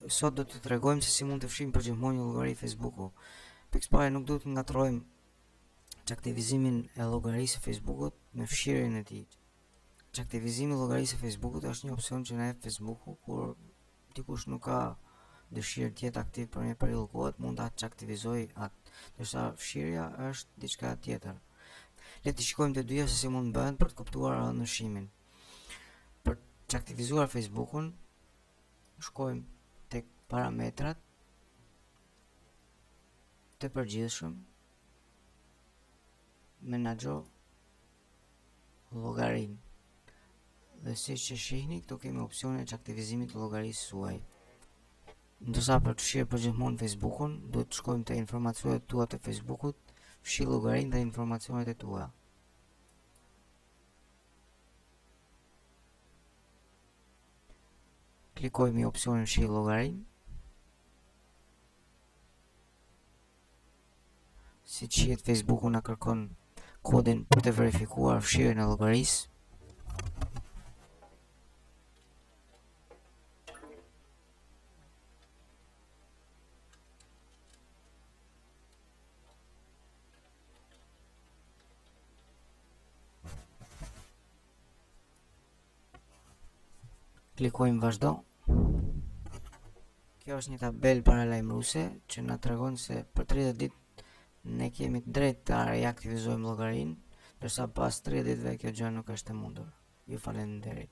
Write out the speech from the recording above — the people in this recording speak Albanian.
Sot do të tregojmë se si mund të fshijmë përgjithmonë një llogari Facebooku. Pikëparë nuk duhet të ngatrojmë çaktivizimin e llogarisë së Facebookut me fshirjen e tij. Çaktivizimi i llogarisë së Facebookut është një opsion që na jep Facebooku kur dikush nuk ka dëshirë të jetë aktiv për një periudhë kohë, mund ta çaktivizojë atë, ndërsa fshirja është diçka tjetër. Le të shikojmë të dyja se si mund bëhen për të kuptuar ndryshimin. Për të aktivizuar Facebookun, shkojmë tek parametrat të përgjithshëm, menaxho llogarinë. Dhe siç e shihni, këtu kemi opsionin e aktivizimit të llogarisë suaj. Ndërsa për të fshirë përgjithmonë Facebookun, duhet të shkojmë te informacionet tua të Facebookut, fshi llogarinë dhe informacionet e tua. Klikojmë opsionin fshi llogarinë. Siç shihet, Facebooku na kërkon kodin për të verifikuar fshirjen e llogarisë. Klikojmë vazhdo. Kjo është një tabel paralajmëruese që na tregon se për 30 ditë ne kemi drejt të reaktivizojmë llogarinë, ndërsa pas 30 ditëve kjo gjë nuk është e mundur. Ju falenderoj.